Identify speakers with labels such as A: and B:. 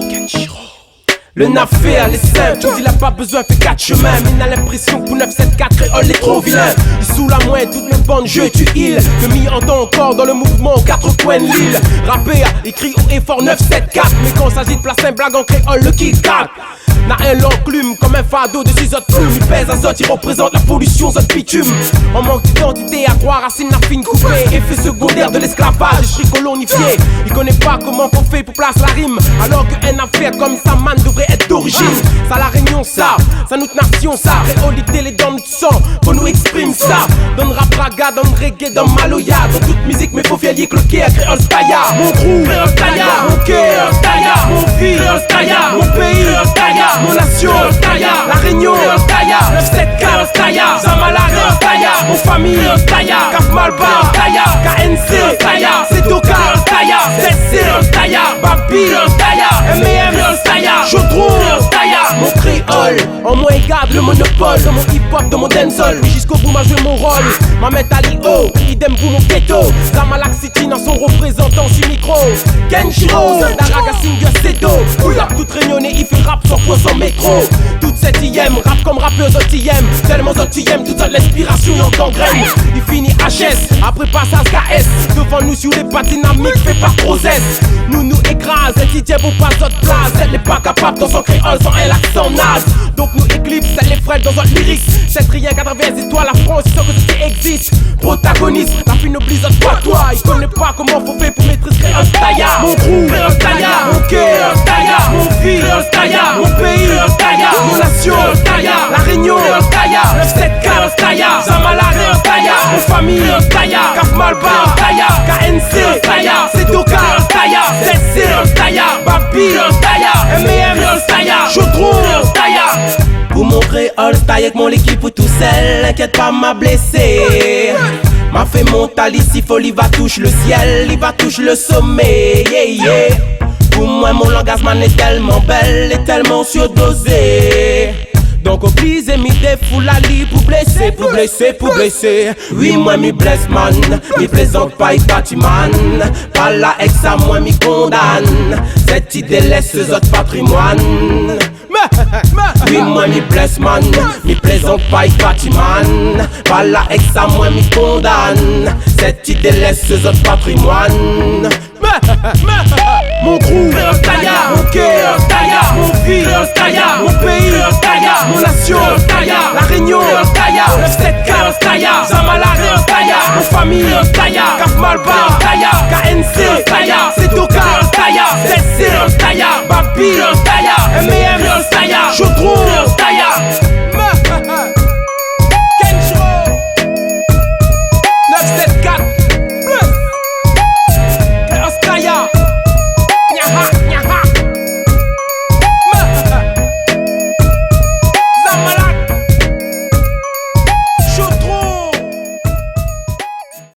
A: Kenshiro. Le nafé à l'essai, tout il a pas besoin, fait 4 chemins. Mais il a l'impression que pour 974 créole est trop vilain. Il sous la moelle, toutes mes bandes, je tu il. Que m'y entend encore dans le mouvement aux 4 coins de l'île. Rappé a écrit au effort 974. Mais quand il s'agit de placer un blague en créole, le kick 4 n'a un l'enclume comme un fardeau de 6 autres plumes. Il pèse azote, il représente la pollution, zone bitume. On manque d'identité à croire, racine la fine coupée. Effet secondaire de l'esclavage, esprit colonifié. Il connaît pas comment faut faire pour placer la rime. Alors qu'un affaire comme ça, man, devrait être d'origine. Ça la réunion, ça notre nation, ça. Réolité, les dents de sang, qu'on nous exprime ça. Dans le rap raga, dans le reggae, dans Maloya. Dans toute musique, mais faut fier que le quai à créole staya. Mon crew, créole staya. Mon quai, staya. Mon vie, créole staya. Mon pays, créole staya. Mon nation, staya. La Réunion, staya. 974, staya. Samala, staya. Mon famille, staya. Cap Malba, staya. KNC, staya. Setoka, staya. ZC, staya. Babi, staya. M&M, staya. Chaudron, staya. Mon créole, en moi garde le monopole. Dans mon hip-hop, dans mon dancehall. Jusqu'au bout, m'a joué mon rôle. Ma métallie haut, idem pour mon ghetto. Zamalak City dans son représentant sur micro. Kenshiro, Daraga Singer Sedo. Pull-up tout réunionné, il fait rap sans quoi sans métro. Toute cette IM, rap comme rappeuse IM. Tellement IM, toute seule l'inspiration en gangrène. Il finit HS, après passage KS. Devant nous sur les pas dynamiques, fait pas process. Nous écrase, et qui tient pour pas d'autre place. Elle n'est pas capable dans son créole sans un accent naze. Donc nous éclipse, elle est frêle dans notre lyrics. C'est rien qu'à travers les étoiles, la France sans que ceci existe. Protagoniste, la fine oublie pas toi. Il connaît pas comment faut faire pour maîtriser créole staya. Mon crew, créole staya. Mon créole staya. Mon vie, créole staya. Mon pays, créole staya. Mon nation, staya. La Réunion, staya. 974, staya. Zamala, staya. Mon famille, staya. Cap Malba, staya. KNC, staya. Setoka, staya. ZC, staya. Babi, staya. M&M, staya. Chaudron, staya. Pour mon créole, staya avec mon équipe pour tout seul. Inquiète pas, m'a blessé. M'a fait monter ici, folie va toucher le ciel, il va toucher le sommet, yeah, yeah. Pour moi, mon langage man est tellement belle et tellement surdosé. Donc obligé mi défoule la lit pour blesser, pour blesser, pour blesser. Oui, moi mi blesse man, mi plaisante pas y man. Pas la ex à moi mi condamne. Cette idée laisse ce autres patrimoine. Oui, moi mi blesse man, mi plaisante pas y man. Pas la ex à moi mi condamne. Cette idée laisse ce autres patrimoine. Mon crew, créole staya. Mon créole staya. Mon vie, créole staya. Mon pays, créole staya. Mon nation, staya. La Réunion, staya. 974, staya. Zamala, staya. Mon famille, staya. Cap Malba, staya. KNC,